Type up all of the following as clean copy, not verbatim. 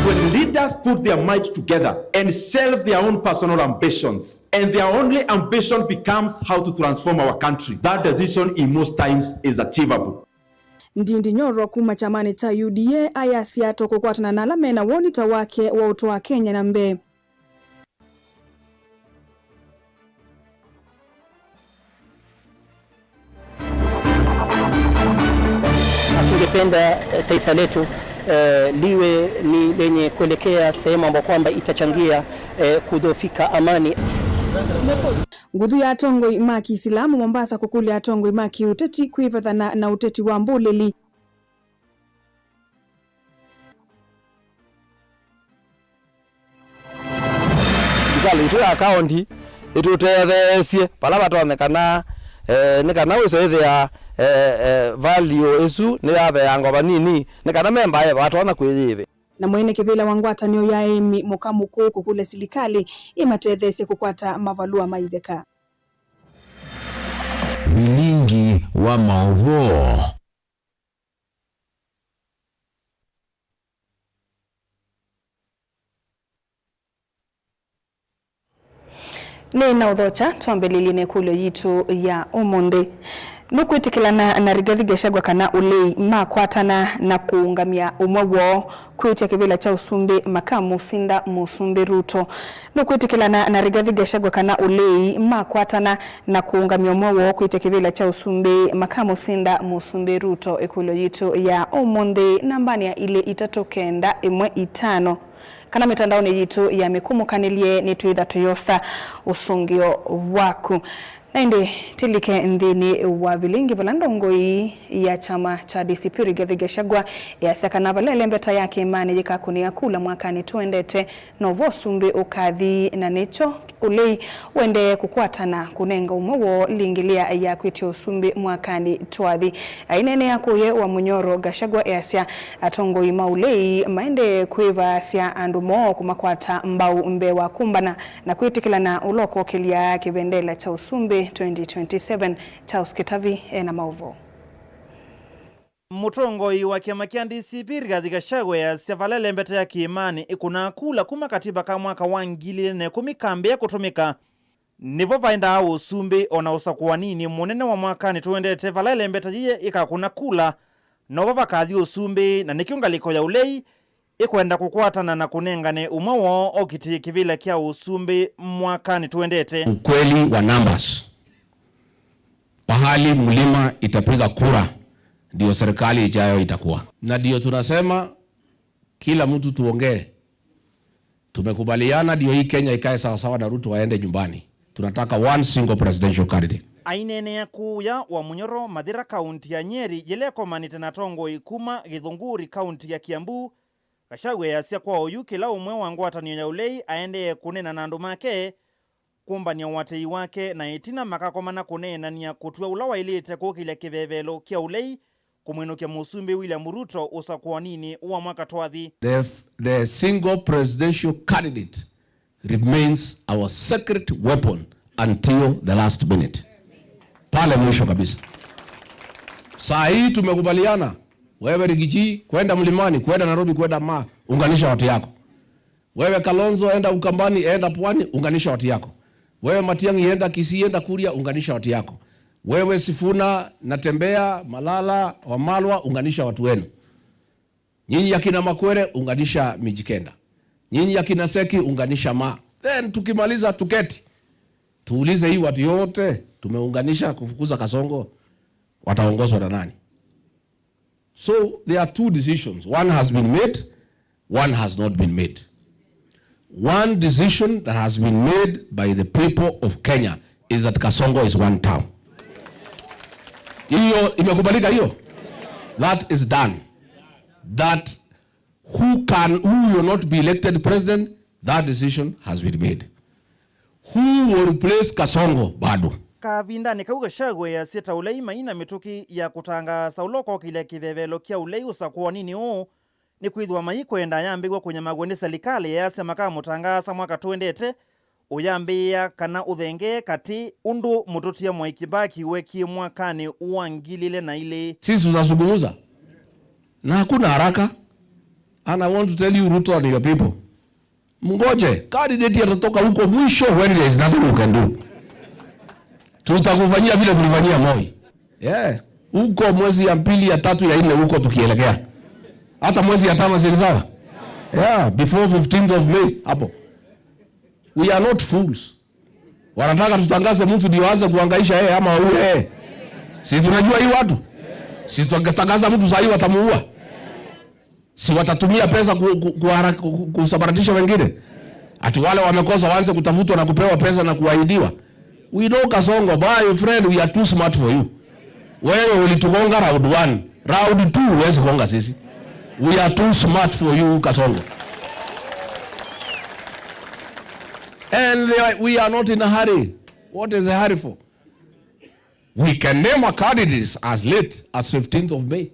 When leaders put their might together and shelve their own personal ambitions, and their only ambition becomes how to transform our country, that decision in most times is achievable. Ndindi Nyoro kuma chamani cha UDA ayasiato kukwatana na alamena wonita wake wa utoa Kenya na mbe. Tungependa taifa letu liwe ni lenye kuelekea sehemu ambapo kwamba itachangia kudhoofika amani. Ngudhu ya Atongo imaki Islamu Mombasa kukuli ya Atongo imaki uteti kuivathana na uteti wa Mbulili. Serikali itu ya kaunti itutethesie pala batonekana nikana wisethia value isu ni yathe yango banini nikana memba ye batona kwithive na mwene kivila wangwatanio ya emi mukamuku kukule serikali imatethesie kukwata mavalua maitheka. Milingi wa maudhui. Ni na udhocha tuambelili kulo yitu ya umunde. Nukwitikilana na Rigathi Gachagua kana ulei makwatana na kuungamia umwewo kuitia kivila cha usumbi makamu Sinda Musumbi Ruto. Nukwitikilana na Rigathi Gachagua kana ulei makwatana na kuungamia umwewo kuitia kivila cha usumbi makamu Sinda Musumbi Ruto ikulo yitu ya umunde nambani ya ile itatokenda imwe itano. Kana mitandaoni yitu ya mikumukanelie ni tuitha tuyosa usungio waku. Naende tilike ndini wa vilingi valandongoi ya chama cha DCP Rigathi Gachagua ya sakana valele mbeta yake imani jika kunia kula mwakani tuendete novo sumbi ukadhi na necho ulei wende kukwatana kunenga umowo lingilia ya kuitio sumbi mwakani tuadhi. Ainene ya kuye wa Munyoro Gachagua ya Atongoi maulei maende kuiva sia andumo kumakwata mbau mbewa kumbana na kuitikila na uloko kilia kivendela cha usumbi 2027 Charles Kitavi na Mauvo. Mutongoi wa kiama kia DCP Rigathi Gachagua ya valele mbeta ya kiimani ikuna kula kuma katiba ka mwaka wa 2010 kutumika nivo vaenda au usumbi ona usakuwa nini munene wa mwaka ni tuendete valele mbeta jiye ikakuna kula novo vakathi usumbi na nikiungaliko ya ulei ikuenda kukwatana na kunengane umawo okiti kivile kia usumbi mwaka ni tuendete. Ukweli wa numbers. Pahali mlima itapiga kura ndio serikali ijayo itakuwa. Na ndio tunasema kila mtu tuongee. Tumekubaliana ndio hii Kenya ikae sawa sawa na Ruto waende nyumbani. Tunataka one single presidential candidate. Ainene ya kuya wa Munyoro Mathira kaunti ya Nyeri yeleko manite na Tongo kuma Githunguri kaunti ya Kiambu. Gachagua yasia kwa oyuki la umwe wangwatanio ya ulei aende kunena na andu make kumbania watei wake na itina makakomana kunena ni ya kutua ulawa ilite kukile kivevelo kia ulei kumweno kia Musumbi William Ruto usakuwa nini uwa mwaka tuadhi. The single presidential candidate remains our secret weapon until the last minute. Pale mwisho kabisa. Saa hii tumekubaliana wewe Rigiji kwenda mlimani, kwenda Nairobi, kwenda unganisha watu yako. Wewe Kalonzo enda Ukambani, enda Pwani, unganisha watu yako. Wewe Matiang'i enda Kisii, enda Kuria, unganisha watu yako. Wewe Sifuna, Natembea, Malala, Wamalwa, unganisha watu wenu. Nyinyi akina Makwere, unganisha Mijikenda. Nyinyi akina Seki, unganisha Then tukimaliza tuketi. Tuulize hii watu yote tumeunganisha kufukuza Kasongo, wataongozwa na nani? So there are two decisions. One has been made, one has not been made. One decision that has been made by the people of Kenya is that Kasongo is one town. Hiyo imekubalika hiyo? That is done. That who will not be elected president, that decision has been made. Who will replace Kasongo bado? Kavindani kauga Gachagua ya sita ulei maina mituki ya kutanga sauloko kile kivevelo kia ulei usakuwa nini ni kuidhwa maiko enda yambigwa kwenye magwende serikali ya sema kama mutangasa mwaka tuendete uyambia kana uthenge kati undu mututia Mwai Kibaki weki mwakani uangilile na ile. Sisi tunazungumza na hakuna haraka. And I want to tell you, Ruto and your people, mngoje, candidate atatoka huko mwisho when there is nothing you can do. Tutakufanyia vile tulifanyia Moi. Yeah. Huko mwezi ya pili, ya tatu, ya nne huko tukielekea. Hata mwezi ya tano si sawa? Yeah, before 15th of May hapo. We are not fools. Wanataka tutangaze mtu ndio aanze kuhangaisha yeye ama huyu yeye. Si tunajua hii watu? Si tutangaza mtu sasa watamuua. Si watatumia pesa kusabaratisha wengine. Ati wale wamekosa waanze kutafutwa na kupewa pesa na kuahidiwa. We know Kasongo, my friend, we are too smart for you. Wewe ulitugonga round 1, round 2 huwezi kugonga sisi. We are too smart for you, Kasongo. And we are not in a hurry. What is a hurry for? We can name our candidates as late as 15th of May.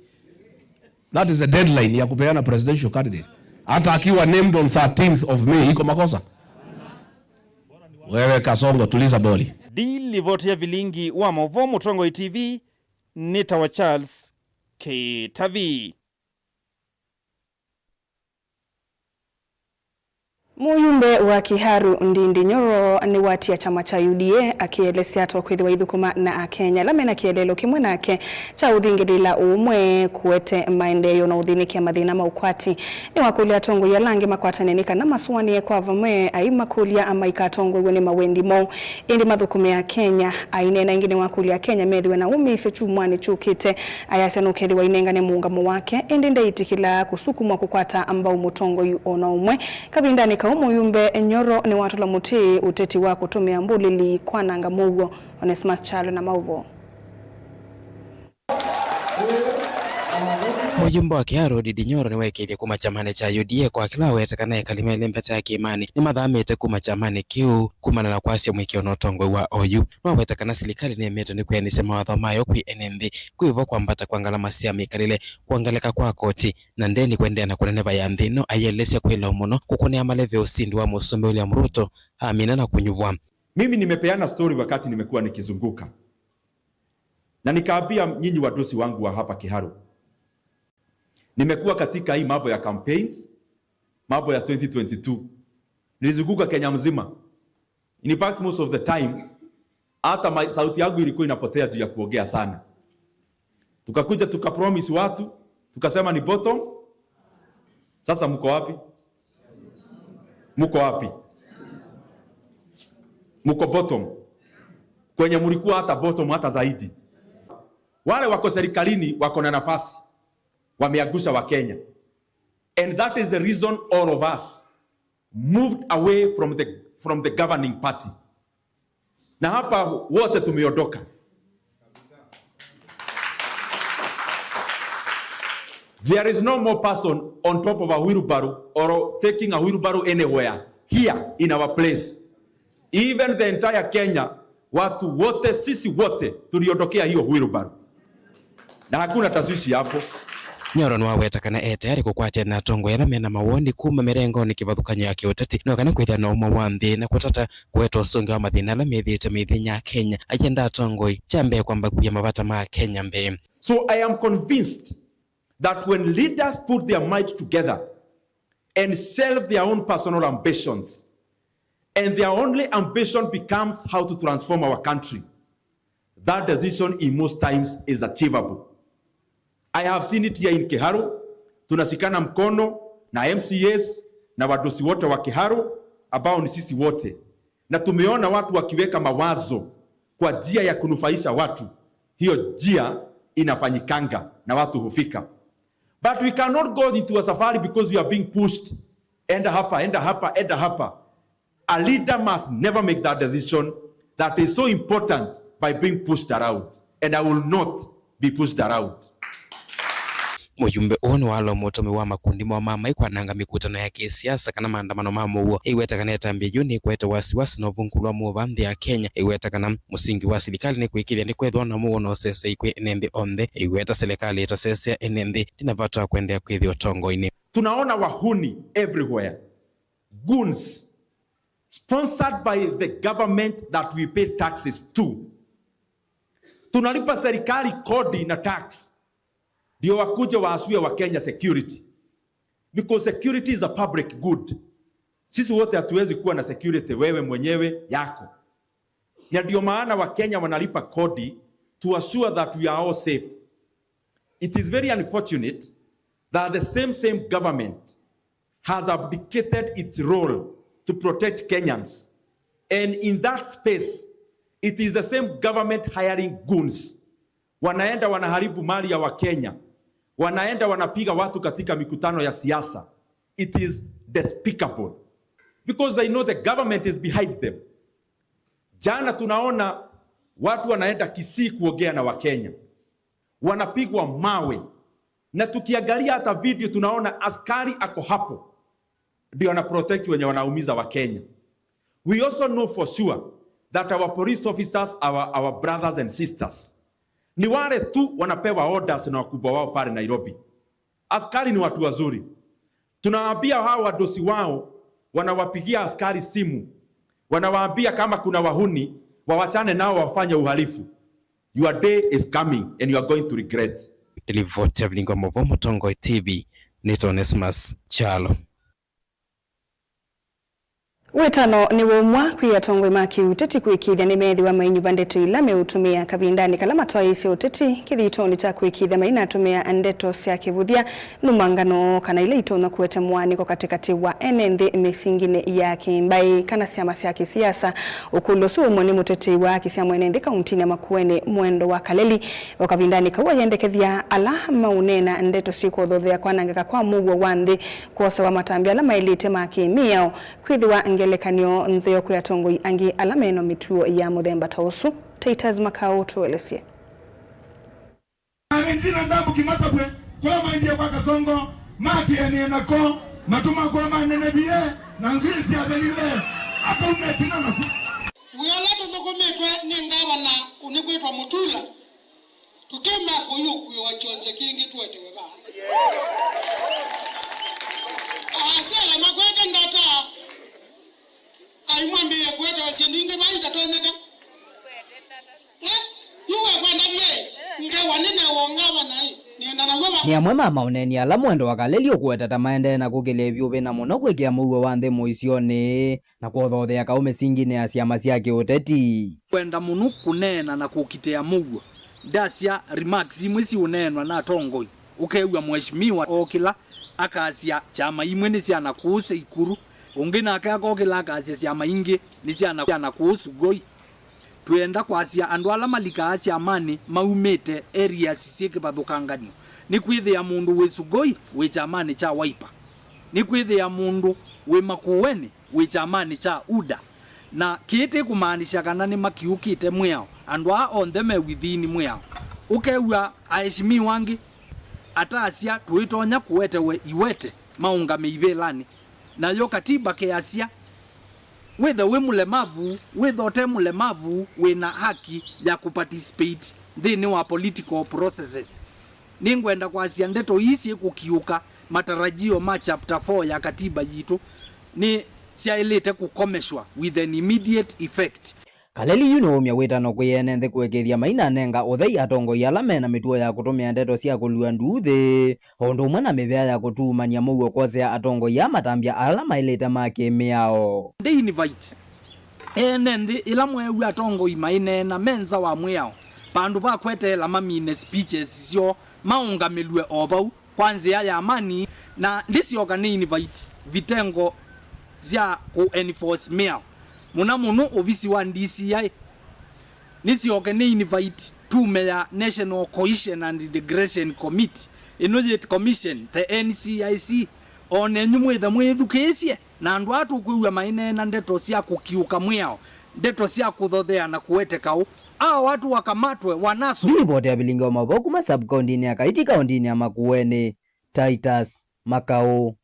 That is the deadline ya kupeana presidential candidate. Hata akiwa named on 13th of May, iko makosa? Wewe Kasongo, tuliza boli. Dili vote ya vilingi wa Movo Mutongo TV, Nita wa Charles KTV. Muyumbe wa Kiharu Ndindi Nyoro ni watia chama cha UDA akielesea twakwithi wa ithukuma na Akenya lamena kielelo kimwe nake cha uthingirila umwe kuete maendeleo na uthinikia mathina maukwati ni wakulia tongo ya langi makwataneni kana masuanie kwa vamwe aimakulia ama ikatongo iwe ni mawendimo indi mathukume ya Kenya ainena ingine wakulia Kenya methiwe na umise chumwani chukite ayasenukethi wa inengane muungamo wake indi ndaitikila kusukumwa kukwata ambao mutongo yu ona umwe kabindani Muyumbe Nyoro ni watu la muti uteti wa kutumia mbulili kwa nanga mugo Onesmus Chalo na Mauvo. Muyumbe wa Kiharu Ndindi Nyoro ni wekithia kuma chamane cha UDA kwa kila wetekanae kalimele mpeta ya kiimani ni mathamite kuma chamane kiu kumana na kwasia mwikio na utongwe wa OU no wetekana serikali ni emeto ni kuenise mawatho mayo kwi NNB kuivo kwambata kwangala masia mikalile kuangaleka kwa koti na ndeni kuendea na kuneneva ya nthino ayelesya kwila umuno kukunea maleve usindi wa Musumbi William Ruto amina na kunyuvwa. Mimi nimepeana story wakati nimekuwa nikizunguka na nikaambia nyinyi wadosi wangu wa hapa Kiharu. Nimekuwa katika hii mambo ya campaigns, mambo ya 2022. Nilizunguka Kenya mzima. In fact, most of the time, hata sauti yangu ilikuwa inapotea juu ya kuongea sana. Tukakuja tukapromise watu, tukasema ni bottom. Sasa mko wapi? Mko wapi? Mko bottom. Kwenye mlikuwa hata bottom hata zaidi. Wale wako serikalini wako na nafasi. Wameagusha wa Kenya. And that is the reason all of us moved away from the governing party. Na hapa wote tumeondoka. There is no more person on top of a wheelbarrow or taking a wheelbarrow anywhere here in our place. Even the entire Kenya, watu wote, sisi wote tuliondokea hiyo wheelbarrow. Na hakuna taswishi hapo. Nyoro ni wawetakana tayari kukwatia na tongo ya mena mawoni kuma mirengo ni kivathukanyo ya kiuteti no kana kwithia na uma wa nthi na kutata kuweta usungi wa mathina la mithite mithinya Kenya agenda tongo chambe kwamba kuya mabata ma Kenya mbe. So I am convinced that when leaders put their might together and shelve their own personal ambitions and their only ambition becomes how to transform our country, that decision in most times is achievable. I have seen it here in Kiharu. Tunashikana mkono na MCAs na wadosi wote wa Kiharu ambao ni sisi wote. Na tumeona watu wakiweka mawazo kwa njia ya kunufaisha watu. Hiyo njia inafanyikanga na watu hufika. But we cannot go into a safari because we are being pushed. Enda hapa, enda hapa, enda hapa. A leader must never make that decision that is so important by being pushed around. And I will not be pushed around. Muyumbe ono walo motome wa makundi mwa mama ikwananga mikutano ya kisiasa kana maandamano mamuo iwetakana tambia juni kweta wasiwasi no vunkulwa mu vanthi ya Kenya iwetakana musingi wa serikali ni kuikithia ni kwethwa na muono sese ikwe NNB onthe iweta serikali itasesea NNB tinavata kwendea kwithio tongo ini. Tunaona wahuni everywhere, goons sponsored by the government that we pay taxes to. Tunalipa serikali kodi na tax ndio wakuje waasue wa Kenya security. because security is a public good. Sisi wote hatuwezi kuwa na security wewe mwenyewe yako. Na ndio maana Wakenya wanalipa kodi to assure that we are all safe. It is very unfortunate that the same government has abdicated its role to protect Kenyans. And in that space, it is the same government hiring goons. Wanaenda wanaharibu mali ya Wakenya. Wanaenda wanapiga watu katika mikutano ya siasa. It is despicable. Because they know the government is behind them. Jana tunaona watu wanaenda Kisii kuongea na Wakenya. Wanapigwa mawe. Na tukiangalia hata video tunaona askari ako hapo. Ndio ana protect wenye wanaumiza Wakenya. We also know for sure that our police officers are our brothers and sisters. Ni wale tu wanapewa orders na wakubwa wao pale Nairobi. Askari ni watu wazuri. Tunawaambia hao wadosi wao wanawapigia askari simu. Wanawaambia kama kuna wahuni wawachane nao wafanye uhalifu. Your day is coming and you are going to regret. Ilivote Blingo Movomo Tongo TV Nito Onesmus Chalo. Wetano ni womwa kwia tongwe maki uteti kuikithia ni methi wa mainyu bandeto ilame utumia kavindani kalama toa isi uteti kithi itoni ta kuikithia maina atumia andeto siya kivuthia numangano kana ile itona kuwete mwani kwa katikati wa enende mesingine ya kimbai kana siyama siya kisiasa ukulosu umoni muteti wa kisiyama enende kauntini ya Makueni mwendo wa Kaleli wakavindani kawa yendekethia ala maunena andeto siku odhothea kwa nangeka kwa mugo wandhi kuosa wa matambi ala mailite maki miao kwithi wa ngelekanio nzeo kwa tongo angi alameno mituo ya muthemba tausu Titus Makau tuelesie. Njina ndabu kimatabwe kwa maindia kwa kasongo mati enienako matuma kwa manenebie na nzuisi ya delile hapa umetina na Uyalato zokometwe ningawa na unikuitwa mutula tutema kuyuku wa chonze kingi tuwete weba asela makwete ndata aimwambie kwete wasindinge maita tonyeka yuwe kwenda bie ngewa nene wongaba nai nienda na weba ni amwe mama uneni ala mwendo wa Kaleli okuetata maende na kukilevyo bena muno kwikia muwe wa nthi muicioni na kuothothea kaume singine ya ciama cia kiuteti kwenda muno kunena na kukitea muwe ndacia remarks imwe ci unenwa na tongoi ukeua mheshimiwa okila akacia chama imwe ni ciana kuuse ikuru ungi nake akokila akacia ciama ingi ni ciana kuusu goi twenda kwacia andu ala malika ciamani maumite areas cieke bathukanganio ni kwithia mundu wi Sugoi wi chamani cha Wiper ni kwithia mundu wi Makueni wi chamani cha UDA na kiti kumaanisha kana ni makiukite mwiao andu a on them within mwiao ukeua aishimi wangi atacia twitonya kuwetewe iwete maungame ivelani na yo katiba kiacia whether we mulemavu withote mulemavu wina haki ya kuparticipate thini wa political processes ningwenda kwacia ndeto isi kukiuka matarajio ma chapter 4 ya katiba yitu ni ciailite kukomeshwa with an immediate effect. Kaleli yunomya witano kuyene nthi kwekethia maina nenga uthei atongo yala mena mituo ya kutumia ndeto cia kulua nduthi hondu umwe na mivea ya kutumania mugo kwosea atongo ya matambia ala mailite makimiao They invite nthi ila mwewe atongo imaine na menza wa mwiao pandu pa kwetela mamine speeches cio maungamilwe obau kwanzia ya amani na ndisioka ni invite vitengo zia ku enforce miao muna muno obisi wa DCI nisioke ni invite tume ya National Cohesion and Integration Committee Inoject Commission the NCIC one nyumwetha mwithukicie na andu atu kuiwa maine na ndeto cia kukiuka mwiao ndeto cia kuthothea na kuwete kau hao watu wakamatwe wanasu ripoti ya Bilingo Maboku ma subcounty ya Kaiti county ya Makueni Titus Makau.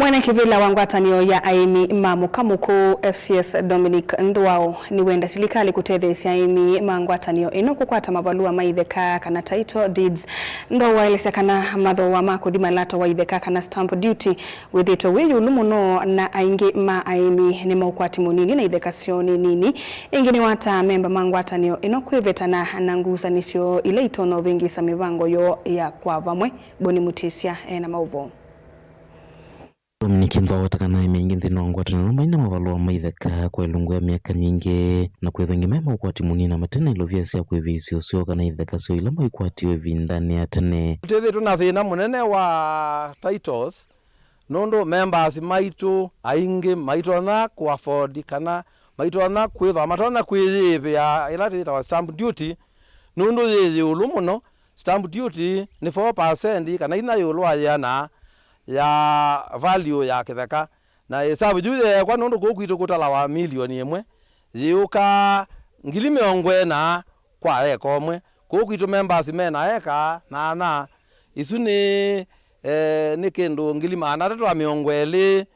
Mwene kivila wangwatanio ya aimi mamukamuku FCS Dominic Ndwao ni wenda silikali kutethesia aimi mangwatanio ino kukwata mavalua maitheka kana title deeds ndo waelesea kana matho wa makuthima lato wa itheka kana stamp duty withito wiyu lumuno na aingi ma aimi ni maukwati munini na itheka sioni nini ingini wata memba mangwatanio ino kwivetana na nguzanisio ile itono vingi sa mivango yo ya kwa vamwe Boni Mutisia na mauvo. Dominic Ndwao takana imengi nthino ngwatanio maina mavalua maitheka kwa ilungu ya miaka nyingi na kwethongi mema ukwati munini na matena ilovia sia kwevisio sio kana itheka sio ila maikwati we vindani ya tene. Tuthi tuna thina munene wa titles nondo members maitu aingi maitona ku afford kana maitona kwitha matona kwiyivia ila tita stamp duty nondo yiyi ulumuno stamp duty ni 4% kana ina yulwa yana ya value ya kitheka na hesabu juye kwa nondo kokwitu kutala wa milioni imwe yuka ngili miongwe na kwa eka omwe kokwitu members mena eka na isu ni kindu ngili maana tatu wa miongweli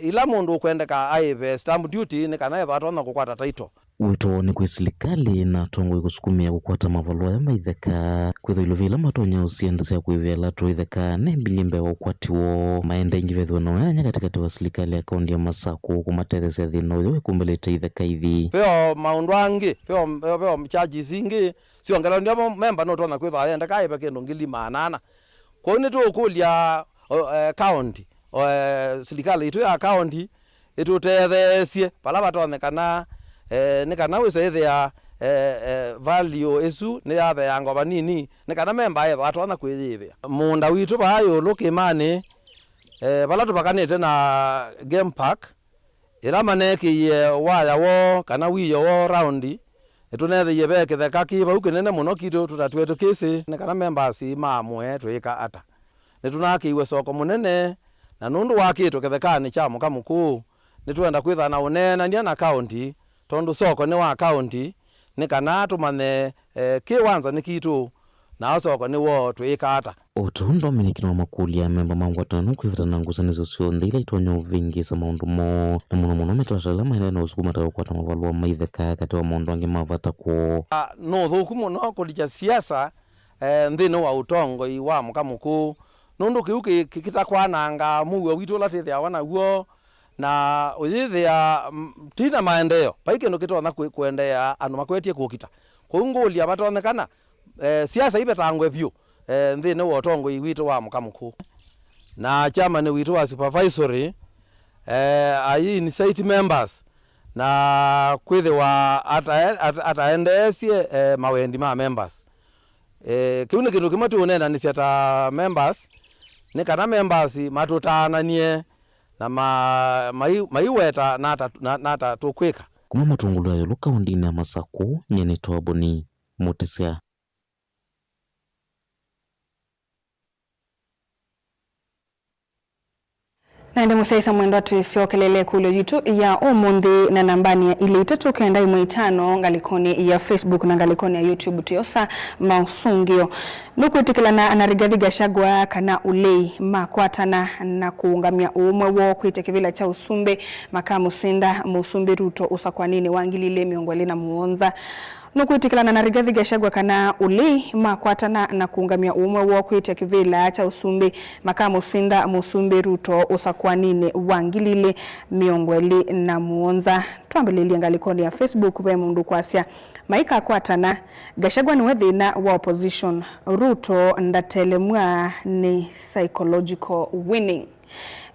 ila mundu kwendeka aive stamp duty ni kana etho atona kukwata title. Wito ni kwa serikali na tongo ikusukumia kukwata mavalua ya maitheka kwitho ilovila matonya usiendesea kuivela to itheka ne mbilimbe wa ukwati wo maende ingivethwa na wanya katikati wa serikali ya kaunti ya Masaku kumatethesia thina uyo kumbelete itheka ithi peo maundu angi peo charges ingi sio ngala ndio member no tona kwitho aenda kai pe kindu ngili manana kwa ni tu kulia county serikali itu ya county itu tethesie pala batonekana ni kana wisethia value esu ni yathe yango banini ni kana memba etho atona kwithithia munda witu bayo lukimani bala tubakanite na game park ira maneki waya wo kana wiyo wo round tunethie bekitheka kiba ukinene muno kitu tutatwetu kisi ni kana members mamwe twika ata ni tunakiwe soko munene na nundu wakitu kithekani cha mukamuku ni twenda kwitha na unena ndia na county tondu soko ni wa county ni kana tumane kiwanza ni kitu na soko ni wo twikata Otu Dominic no makulia memba mangwatano kwivitana ngusanizo sio ndila itonyo vingi sa maundu mo na muno metwatala mahera na usukuma tayo kwata mavalua maitheka kati wa maundu angi mavata ko no thuku muno kulija siasa nthino wa utongo wa mukamuku nundu kiuki kikitakwananga muwe witu latithia wana guo na uyithia tina maendeleo paike ndo kitona kuendea anu makwetie kukita kuungulia batonekana siasa ibetangwe vyu nthini wa utongo witu wa mukamuku na chairman witu wa supervisory ayi ni site members na kwithiwa ataendeesie mawendi ma members kiune kindu kimatu unena ni siata members ni kana members matutananie na maiweta nata tukwika kuma matungulu ayo luka undini ya Masaku nyene toa Boni Mutisia. Naende musaisa mwendo tuisio kelele kulo yitu ya umundi na nambani ya ili itatu kenda imuitano ngalikoni ya Facebook na ngalikoni ya YouTube tuyosa mausungio. Nuku itikila na Rigathi Gachagua kana ulei makwatana na kuungamia umwe wo kuitekivila cha usumbe makamu sinda musumbe Ruto usakwanini wangilile miongwele na muonza. Nukuitikilana na Rigathi Gachagua kana uli makwatana na kuungamia umwe wo kwitekivila cha usumbi makamu sinda musumbi Ruto usakwanine wangilile miongweli na muonza. Tuambeleli ngalikoni ya Facebook we mundu kwasia maika kwatana Gachagua ni wethina wa opposition Ruto ndatelemwa ni psychological winning.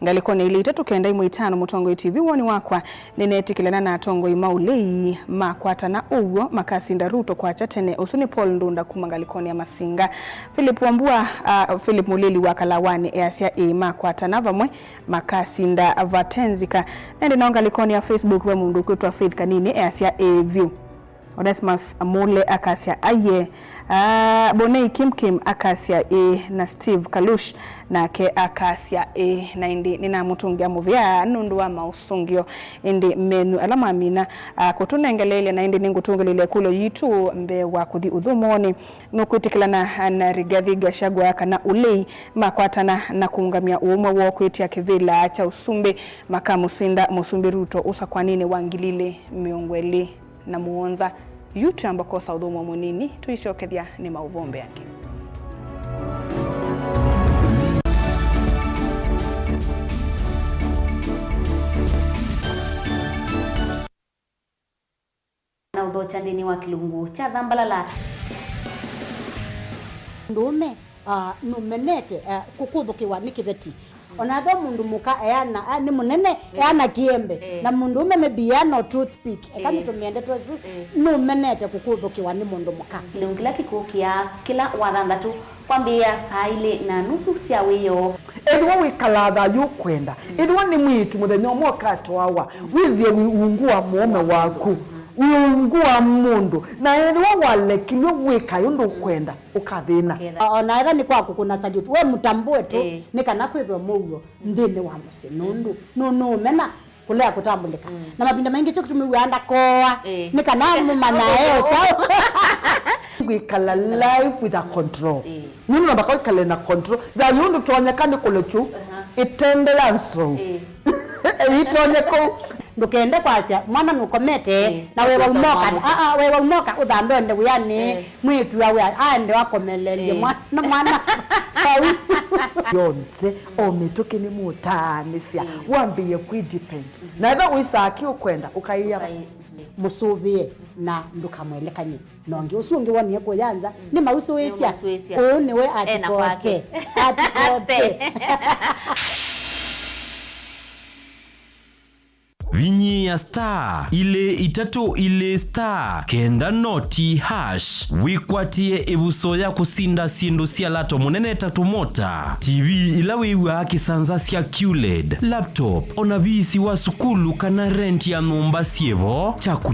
Ngalikoni ili itatu kenda imuitano Mutongo TV woni wakwa ninetikilana na atongo imaulei makwatana ugo makasinda Ruto kwa chatene usuni Paul Ndunda kuma ngalikoni ya Masinga Philip Wambua Philip Mulili wakalawani easia makwatana vamwe makasinda vatenzika nende na ngalikoni ya Facebook we mundu kwetwa Faith Kanini easia view Onesmus Mule akasia aye, Bonei Kim akasia na Steve Kalush na ke akasia na indi nina mutungia muvia nundu wa mausungio indi menu alama amina kutunengelele na indi ningutungelele kulo yitu mbe wa kuthi udhumoni nukwitikilana na Rigathi Gachagua kana ulei makwatana na kuungamia uumwe wo kwetia kivila cha usumbe makamu Sinda Musumbi Ruto usa kwa nini wangilile miongweli na muonza yutu ambako saudhumu munini tuishokethia ni mauvombe yake. Na udhocha ndini wa kilungu cha Dhambalala ndume numenete kukuthukiwa ni kiveti onatho mundu muka eana ni munene eana kiembe na mundu ume mebiano toothpick kama tumiende twesu numenete kukuthukiwa ni mundu muka kilungila kikukia kila wathanthatu kwambia saa ile na nusu cia wiyo edwa wikalatha yukwenda edwa ni mwitu muthenya umwe katwawa withie wiungua muome waku wiungua mundu na edwa walekilwe wika yundu kwenda ukathina ona ira ni kwaku kuna salute we mutambue tu ni kana kwithwa mugo ndini wa musi nundu no mena kulea kutambulika na mabinda mengi cyo kutumiwanda koa ni kana mumana eo chao wikala life with a control nini nabaka wikala na control da yundu tuonyekane kulechu itendelanso itonyeko ndukende kwasia mwana nukomete na wewe umoka wewe umoka udhandonde uyani mwitu yawe ande wakomelelie mwana yonthe ometoke ni mutanisia wambiye kwidepend na eva uisaki ukwenda ukaiya musubie na ndukamwelekanye nonge usungi woni yako yanza ni mauso wesia ni we atikoke Vinyi ya star ile itatu ile star kenda noti hash wikwatie ebuso ya kusinda sindu sia lato munene tatu mota TV ilawiwa kisanza sia QLED laptop onabisi wa sukulu kana rent ya numba sievo chaku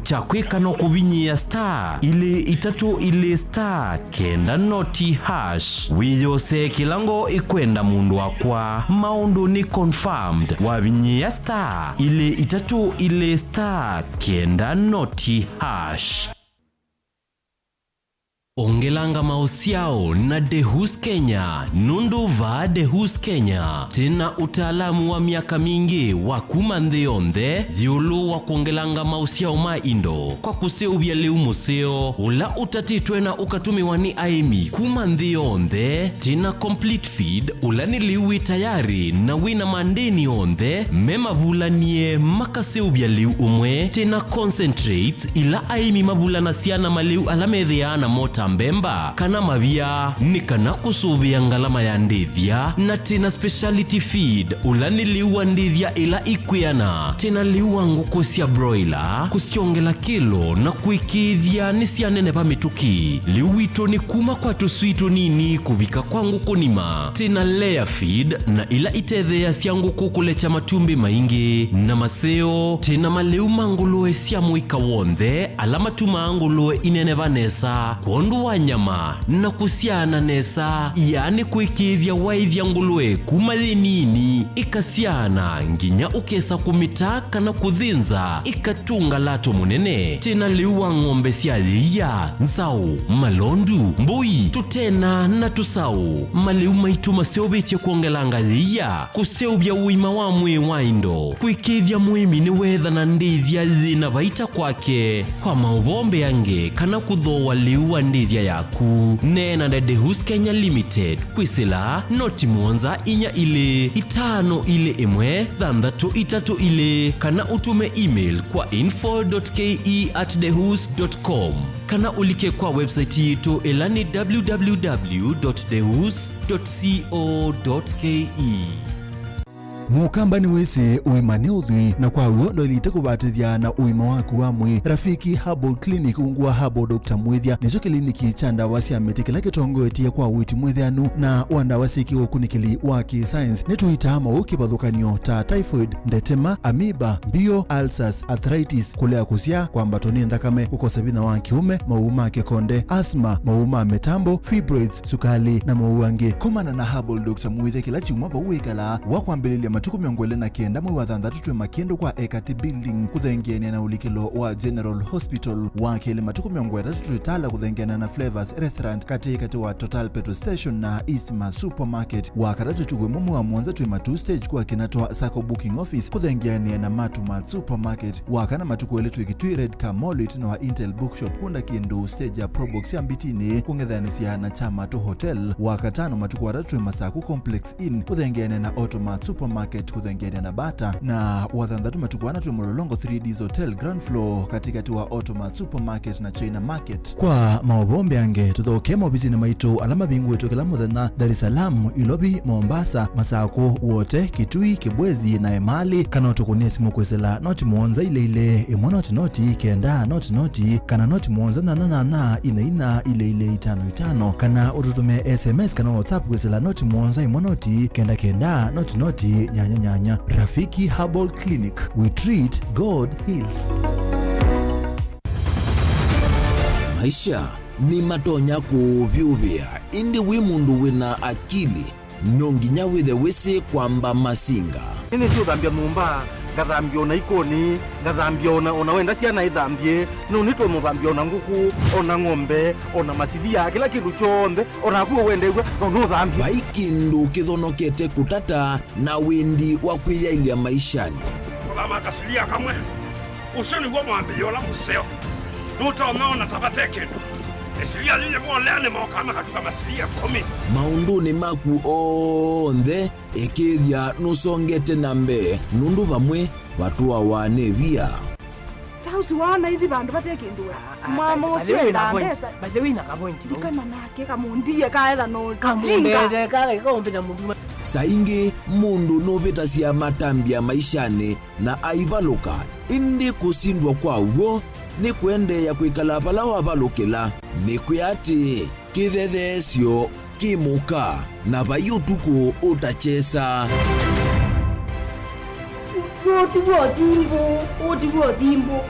kano kubinyi ya star ile itatu ile star kenda noti hash wiyose kilango ikwenda mundu wakwa maundu ni confirmed wabinyi ya star ile itatu ile star kenda noti hash. Ongelanga mausiao na Dehus Kenya, nundu va Dehus Kenya. Tena utaalamu wa miaka mingi wa kumandheonde, dhiulu wa kuongelanga mausiao maindo. Kwa kuseubia leu museo, ula utatitwe na ukatumiwa ni aimi. Kumandheonde, tena complete feed, ula niliwi tayari na wina mandeni onde, mema vulanie makaseubia leu umwe, tena concentrate ila aimi mavula nasiana maleu alamedheana mota mbemba kana mavia ni kana kusuvia ngalama ya ndithia na tena speciality feed ulani liwa ndithia ila ikwiana tena liwa nguku sia broiler kusiongela kilo na kuikithia nisia nene pa mituki liwito ni kuma kwa tusuito nini kuvika kwa nguku nima tena layer feed na ila itethea sia nguku kulecha matumbi maingi na maseo tena maleu mangulue sia muika wonde alama tumangulue inene vanesa kuondu wa nyama na kusiana nesa yani kuikithia waithia ngulue kumali nini ikasiana nginya ukesa kumitaka na kuthinza ikatunga lato munene tena liwa ngombe siathia nzau malondu mbui tutena na tusau maliu maitu maseobeche kuongelanga thia kuseubia uima wa mwi waindo kuikithia muimi ni wetha na ndithia thina vaita kwake kwa mauvombe yange kana kuthoa liwa ndithia yaku nena na Dehus Kenya Limited kwisila noti mwonza inya ile itano ile imwe thandatu itatu ile kana utume email kwa info.ke@dehus.com kana ulike kwa website yetu elani www.dehus.co.ke. mukamba ni wese uimane udhui na kwa uo ndo ilite kubatithia na uima waku wa mwi. Rafiki Herbal Clinic ungua Herbal Dr. Mwithia nicho kliniki cha ndawa cia miti kila kitongoetie kwa witi mwithianu na wandawa siki ukunikili wa ki-science nituitama ukibadhukanio ta typhoid, ndetema, amiba, bio, ulcers, arthritis, kulea kusia, kwambatoni ndakame, kukosa vina wa kiume, mauma kekonde, asma, mauma metambo, fibroids, sukali na mauange. Komana na Herbal Dr. Mwithia kila chumaba uikala wakwambililia matuku miongwele na kenda mwe wathandatu twe makendo kwa Ekati Building kuthengiania na ulikilo wa General Hospital wakele matuku miongwele tutala kuthengiana na Flavors Restaurant katikati wa Total Petrol Station na Eastma Supermarket wakadatu tugwe mumu wa mwanza twe matu stage kwa kinatwa Sako Booking Office kuthengiania na Matuma Supermarket wakana matuku ele twikitwi Red Car Mall na wa Intel Bookshop kunda kindu stage ya Probox ya Mbitini kungethanisia na Chamato Hotel wakatano matuku wadatu twe Masaku Complex Inn kuthengiania na Automat Supermarket kuthengiania na Bata na wathandatu matuku wana twe Mololongo 3Ds Hotel Grand Floor katikati wa Automat Supermarket na China Market. Kwa mawabombe ange tuthoke mobisi na maitu alama bingu wetu kila muthenya Dar es Salaam, Ilobi, Mombasa, Masako, wote Kitui, Kibwezi na Emali kana utukunie simu kwesela noti muonza ile imwe noti kenda noti kana noti muonza na ina ile 55 kana ututume SMS kana WhatsApp kwesela noti muonza imwe noti kenda noti nyanya. Rafiki Herbal Clinic, we treat, God heals. Maisha ni matonya kuvyuvia indi wimundu wina akili nonginya withe wisi kwamba masinga ini si uthambia mumba ngathambia ona ikoni ngathambia ona wenda ciana ithambie no nitwe muthambia ona nguku ona ng'ombe ona masilia kila kindu chombe ona kuo wendegwe no uthambia baikindu kithonokete kutata na windi wa kwiyailia maishani uthama kasilia kamwe usoni gwa mwambio la museo nutaomeona tabateke esilia yeye mwolene mokama katika masilia 10 maunduni maku onthe ekithia nusongete nambe nundu bamwe batua wanevia tausi wana hithi bandu batekindua mama usio na pesa badewina ka point ikana nake kamundie kaela no kamundete kale kaombenya mundu saingi mundu noveta cia matambia maishani na aivaluka indi kusindwa kwa uo ni kuendeya kwikala pala wavalukila ni kuyati kithethesyo kimuka na vayutuku utachesa utigwo thimbo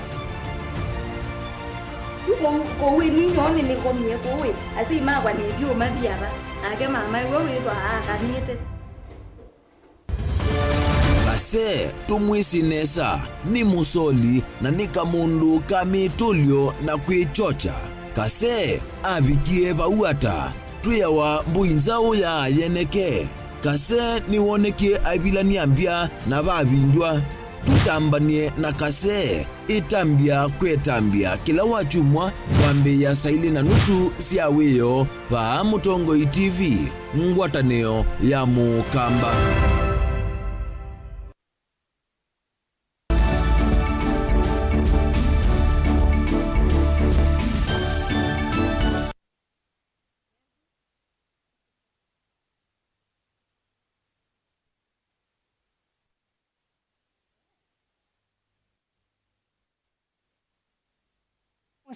kowe ninyone nikomie kowe asi magwa ndio mathiara ake mama wewe witwa akanite kase tumwisinesa ni musoli na nika mundu kamitulyo na kwichocha kase abikie bauata tuyawa mbuinzao ya yeneke kase niwoneke abilaniambia na babindwa tutambanie na kase itambia kwetambia kila wachumwa wambe ya saili na nusu siaweyo pa Mutongoi TV ngwataneo ya mukamba.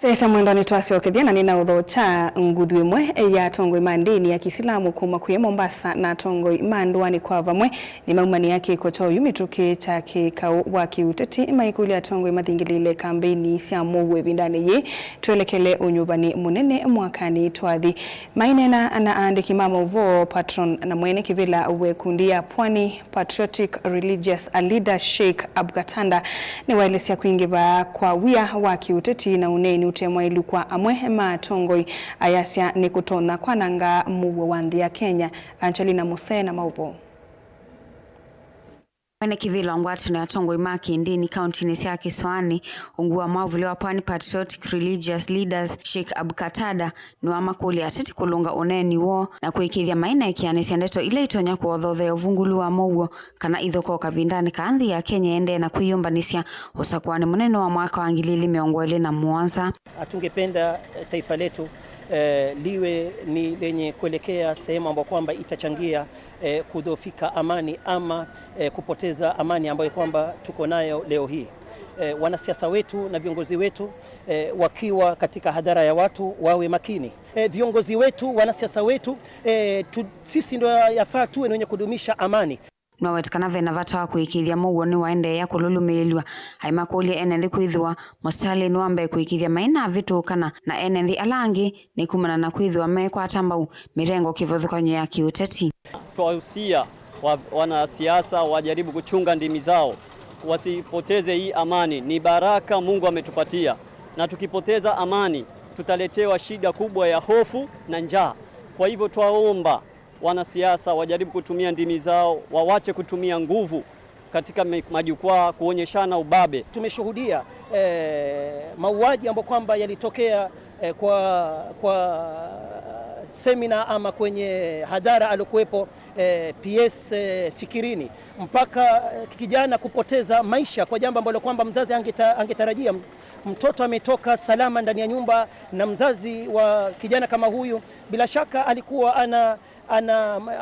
Sasa mwendoni twasiokethia na nina uthocha nguthu imwe ya Tongoi mandini ya Kisilamu kuma kuya Mombasa na Tongoi mandwani kwa vamwe ni maumani yake kocha yumituke cha kikao wa kiuteti maikuli ya Tongoi mathingilile kampeni cia muwe vindani ye tuelekele unyubani munene mwakani twathi mainena ana andiki mama uvo patron na mwene kivila wekundia Pwani Patriotic Religious Leader Sheikh Abukatanda ni waelesia kuingiva kwa wia wa kiuteti na uneni utemwa ilukwa amwe Matongoi ayasya ni kutona kwa nanga muwe wanthi ya Kenya. Angelina Muse na mauvo. Mwene kivilo ngwati na Tongoi Makindini kaunti ni cia Kiswani ungua mwavuli wa Pwani Patriotic Religious Leaders Sheikh Abukatanda ni wa makuli ateti kulunga uneni wo na kuikithia maina ikiani siandeto ile itonya kuothothe uvungulu wa mouo kana ithoko kavindani kaanthi ya Kenya ende na kuiyumbanisya usakwani munene wa mwaka wa 2027. Atungependa taifa letu liwe ni lenye kuelekea sehemu ambayo kwamba itachangia kudhoofika amani ama kupoteza amani ambayo kwamba tuko nayo leo hii. Wanasiasa wetu na viongozi wetu wakiwa katika hadhara ya watu wawe makini. Viongozi wetu, wanasiasa wetu, sisi ndio yafaa tuwe wenye kudumisha amani. No wetkana vena vata kuikithia mugo ni waende ya kululumilwa haima kulia enendi kwithwa mostali nwambe kuikithia maina vitu kana na enendi alangi ni kumana na kwithwa me kwa tambau mirengo kivothukanyo ya kiuteti. Twahusia wanasiasa wajaribu kuchunga ndimi zao, wasipoteze hii amani. Ni baraka Mungu ametupatia, na tukipoteza amani tutaletewa shida kubwa ya hofu na njaa. Kwa hivyo twaomba wanasiasa wajaribu kutumia ndimi zao, wawache kutumia nguvu katika majukwaa kuonyeshana ubabe. Tumeshuhudia mauaji ambayo kwamba yalitokea kwa semina ama kwenye hadhara alikuwepo PS Fikirini, mpaka kijana kupoteza maisha kwa jambo ambalo kwamba mzazi angetarajia. Mtoto ametoka salama ndani ya nyumba, na mzazi wa kijana kama huyu bila shaka alikuwa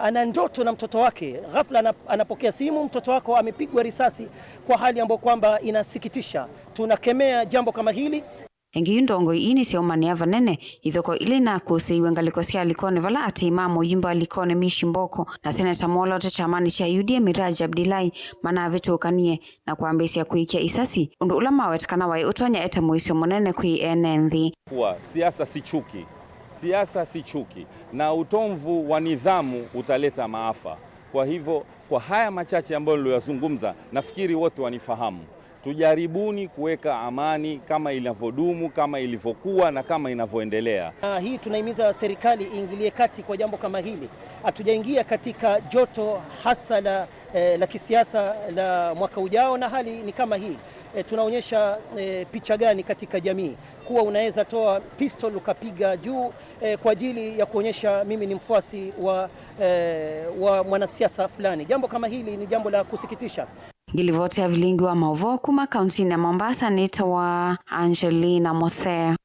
ana ndoto na mtoto wake. Ghafla anapokea simu, mtoto wako amepigwa risasi, kwa hali ambayo kwamba inasikitisha. Tunakemea jambo kama hili. Engi ndongo ini sio mania vanene ithoko ile na kusiwe ngaliko sia likone vala ati imamo yimba likone Mishimboko na seneta Molote chamani cha UDA Miraji Abdillahi mana vetokanie na kuambisia kuikia isasi undu ulama wetkana wai utonya eta muisio monene kui NND. Kwa siasa si chuki. Siasa si chuki, na utomvu wa nidhamu utaleta maafa. Kwa hivyo, kwa haya machache ambayo niliyozungumza, nafikiri wote wanifahamu. Tujaribuni kuweka amani kama inavyodumu, kama ilivyokuwa na kama inavyoendelea. Hii tunahimiza serikali iingilie kati kwa jambo kama hili. Hatujaingia katika joto hasa la kisiasa la mwaka ujao, na hali ni kama hii. Tunaonyesha picha gani katika jamii kuwa unaweza toa pistol ukapiga juu kwa ajili ya kuonyesha mimi ni mfuasi wa mwanasiasa fulani. Jambo kama hili ni jambo la kusikitisha. Gilivote ya vilingi wa Mauvo kuma kaunti ya Mombasa nita wa Angelina Mosea.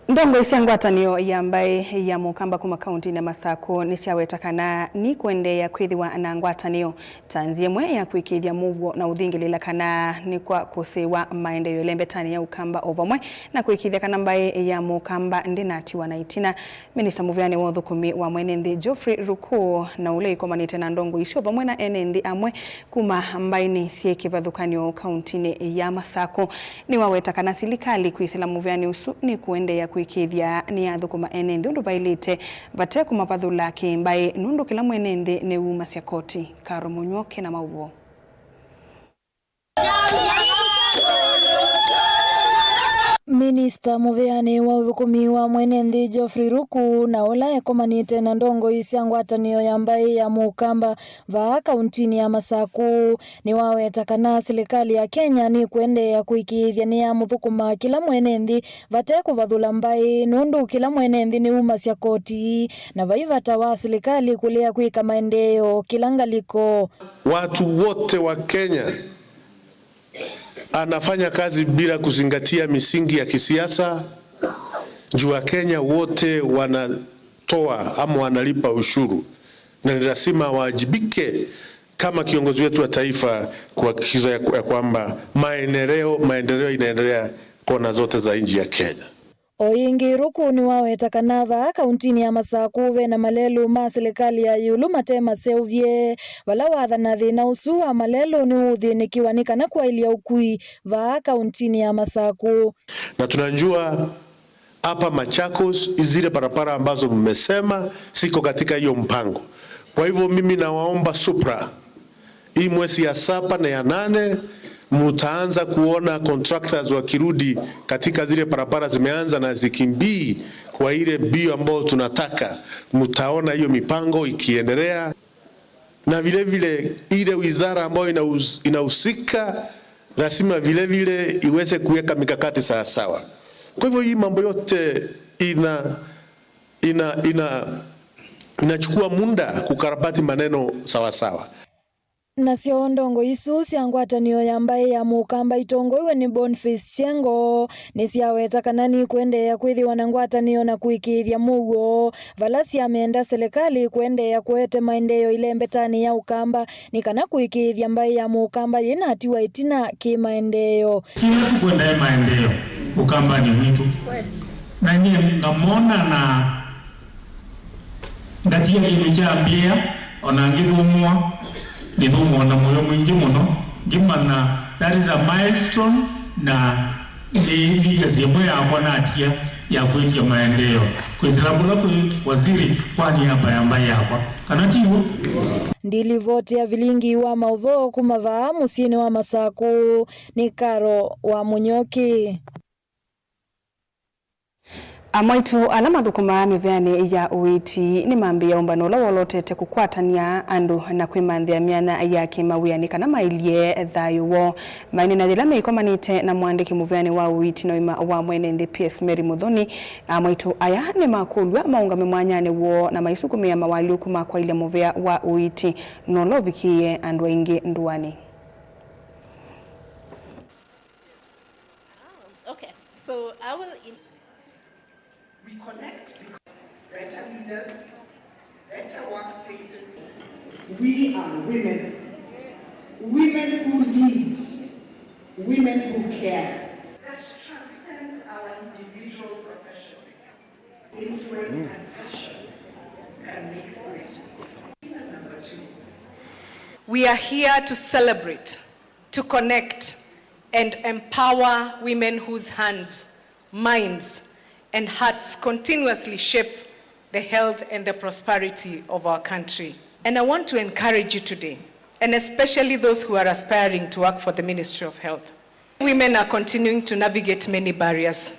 Ndongo isiangwatanio ya mbae ya mukamba kuma kaunti na Masako nisiawetakana ni kuendea kwithiwa na ngwatanio tanzie mwe ya kuikithia mugo na uthingilila kana ni kwa kusewa maendeleo lembetani ya ukamba ovamwe na kuikithia kana mbae ya mukamba ndinatiwa na itina. Minista muvyani wa uthukumi wa mwenenthi Geoffrey Ruku na ule ikomanite na ndongo isio vamwe na enenthi amwe kuma mbae ni sieki vathukanio kaunti ya Masako ni wawetakana silikali kuisila muvyani usu ni kuendea kuikithia ni athukuma enenthi undu bailite vate kumapathula kimbae nundu kila mwenenthi ni uma cia koti. Karo Munywoke na Mauvo. Minista muveani wa uthukumi wa mwenenthi Geoffrey Ruku na ola ekomanite na ndongo isiangwatanio ya mbae ya mukamba va kauntini ya Masaku ni wawetakana serikali ya Kenya ni kuendea kuikithia ni ya muthukuma kila mwenenthi vate kuvathula mbae nundu kila mwenenthi ni uma cia koti na vaivata wa serikali kulia kuika maendeleo kila ngaliko. Watu wote wa Kenya anafanya kazi bila kuzingatia misingi ya kisiasa. Juu wa Kenya wote wanatoa ama wanalipa ushuru, na ni lazima wajibike kama kiongozi wetu wa taifa kuhakikisha ya kwamba maendeleo inaendelea kona zote za nchi ya Kenya. Oingi Ruku ni wawetakana va kauntini ya Masaku ve na malelu ma serikali ya yulu matema seuvye wala wathana thina usu wa malelu ni uthinikiwa ni kana kwa ilia ukui va kauntini ya Masaku. Na tunajua hapa Machakos zile barabara ambazo mmesema siko katika hiyo mpango. Kwa hivyo mimi nawaomba Supra hii mwezi ya 7 na ya 8 mutaanza kuona contractors wakirudi katika zile barabara zimeanza na zikimbii kwa ile bio ambayo tunataka. Mutaona hiyo mipango ikiendelea, na vile vile ile wizara ambayo inahusika lazima vile vile iweze kuweka mikakati sawa. Kwa hivyo hii mambo yote inachukua muda kukarabati maneno sawa. Nasio ndongo isu cia ngwatanio ya mbai ya mukamba itongoiwe ni Boniface Chengo ni ciaweta kana ni kuendeea kwithiwa na ngwatanio na kuikithia muguo vala ciamenda serikali kuendeea kuete maendeleo ile mbetani ya ukamba ni kana kuikithia mbai ya mukamba yina atiwa itina kimaendeleo. Kila tukwenda maendeleo ukamba ni witu na nye ngamona na ngatia kinu cha mbia onangithumwa nithumwa na moyo mwingi muno ngimana that is a milestone na ni legacy ambayo yakwa natia ya kwetia maendeleo kwizirambula kwe waziri kwa niaba ya mbai yakwa kana tiwo ndili vote ya vilingi wa maudho kumavaa musini wa Masaku ni Karo wa Munyoki. Amaitu alama thukuma miveani ya uiti ni mambi ya umbano la wolotete kukwatania andu na kwimanthia miana ya kimawiani kana mailie thayu wo maini na thilame ikomanite na mwandiki muveani wa uiti na ima wa mwene nthi PS Mary Muthoni. Amaitu aya ni makulwa maungame mwanyane wo na maisukumia mawali kuma kwa ile muvea wa uiti nolovikie andu aingi nduani. Okay, so I will we connect better leaders, better workplaces. We are women. Women who lead. Women who care. That transcends our individual professions. Influence and passion can make great. Number 2. We are here to celebrate, to connect, and empower women whose hands, minds, and hearts continuously shape the health and the prosperity of our country. And I want to encourage you today, and especially those who are aspiring to work for the Ministry of Health. Women are continuing to navigate many barriers,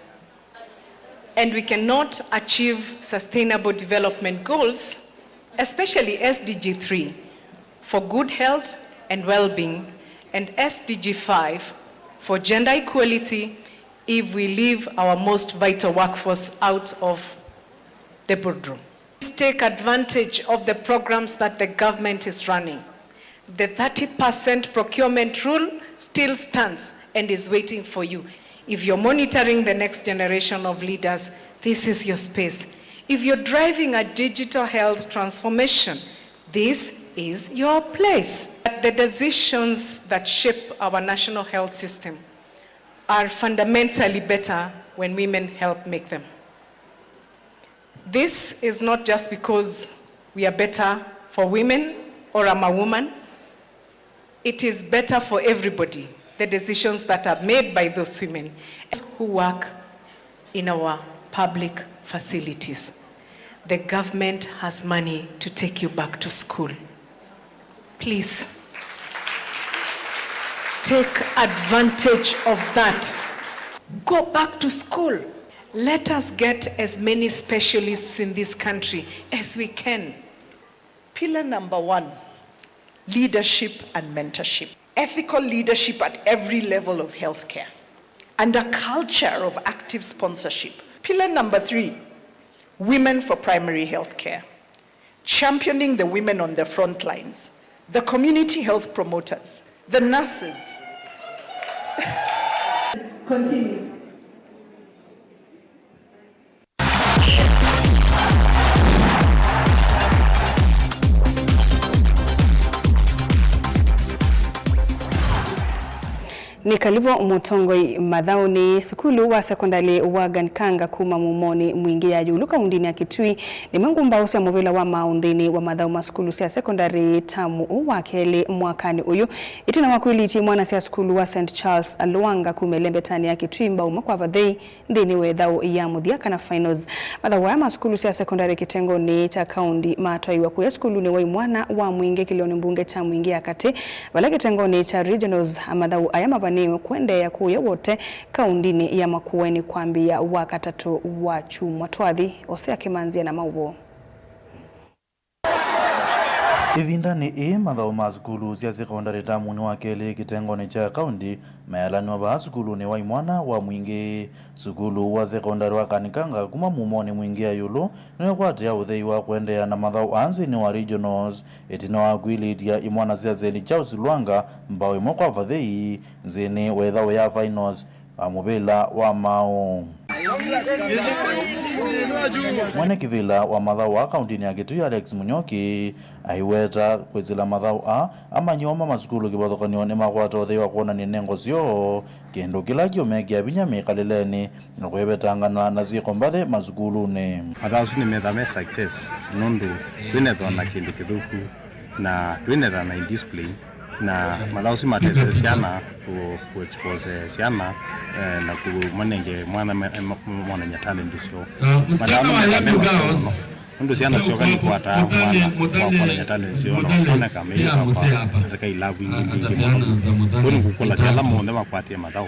and we cannot achieve sustainable development goals, especially SDG 3, for good health and well-being, and SDG 5, for gender equality, if we leave our most vital workforce out of the boardroom. Please take advantage of the programs that the government is running. The 30% procurement rule still stands and is waiting for you. If you're monitoring the next generation of leaders, this is your space. If you're driving a digital health transformation, this is your place. The decisions that shape our national health system are fundamentally better when women help make them. This is not just because we are better for women or I'm a woman. It is better for everybody, the decisions that are made by those women who work in our public facilities. The government has money to take you back to school. Please, take advantage of that. Go back to school. Let us get as many specialists in this country as we can. Pillar number 1, leadership and mentorship. Ethical leadership at every level of healthcare. And a culture of active sponsorship. Pillar number 3, women for primary healthcare. Championing the women on the front lines, the community health promoters, the nurses. Continue. Ni Kalivo Mutongoi Mathau ni sukulu wa sekondari wa Gankanga kuma mumoni mwingi ya yuluka undini ya Kitui ni mungu mbausi ya movila wa maundini wa Mathau masukulu siya sekondari tamu wa kele mwakani uyu itina wakuiliti mwana siya sukulu wa St. Charles Aluanga kumelembe tani ya Kitui mbau mkwa vadhei ndini wedhau ya mudhiaka na finals. Mathau wa masukulu siya sekondari kitengo ni cha kaundi matoi wa kuya sukulu ni wa mwana wa mwingi kilioni mbunge cha mwingi ya kati wala kitengo ni cha regionals. Mathau ayama vani kuende ya kuya wote kaundini ya Makueni kwambia wakatatu wa chumwa twathi Osea Kimanzia na mauvo. Ivindani mathao ma sukulu cia sekondari tamuni wa keli kitengoni cha kaunti mayalani wa sukulu ni wa imwana wa mwingi sukulu wa sekondari wa Kanikanga kuma mumoni mwingi ya yulu ni kwatia uthei wa kuendea na mathao anzi ni wa regionals etina wa kwilitia imwana cia zeni chao silwanga mbao imo kwa vathei zeni wethao ya finals amubila wa mao Mwana kivila wa mathao wa kaunti ya Kitui Alex Munyoki aiweta kwezila mathao amanyoma masukulu kibathokaniwa ni makwata uthei wa kuona ni nengo sio kendo kila kiomekia binya mikaleleni na kwebetangana na ziko mbathe masukuluni mathao ni methame success nundu twinethona kindu kithuku na twinetha na display na mathao si matete siana ku expose siana na ku manenge mwana nyatale ndisio mathao ndio siana sio kali kuata mwana nyatale sio na kama hiyo hapa katika ilabu nyingi ndio kukola siala monde mapatie mathao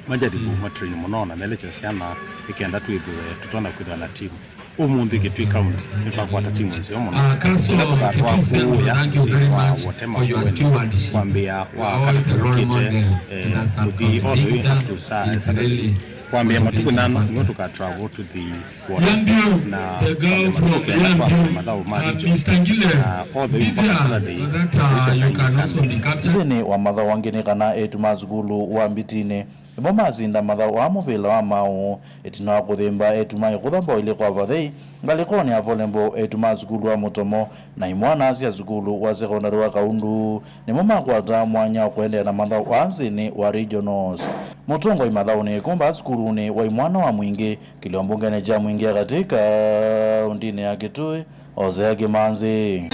majaribu matrain monona neleche siana ikienda tu hivyo tutona kwa na timu umundi Kitui County nikakwata timu nzio mona tukatwa ku ya whatever kwambia wakakite kuthi all the way to Saturday kwambia matuko nano ndio tukatravel to the water na kwa madao maji all the way mpaka Saturday zini wa madao wangine kana etu mazugulu wa mbitine Ibo mazinda mathao wa muvila wa mao etina kuthimba etuma ikuthamba ile kwa vathei ngalikoni ya volembo etuma sukulu wa mutomo na imwana cia sukulu wa sekondari wa Kaundu nimo makwata mwanya kuendea na mathao wa nzini wa regionals mutungo imathao ni kumba sukulu ni wa imwana wa mwingi kiliombungene cha mwingi katika undini ya Kitui Ozea Kimanzi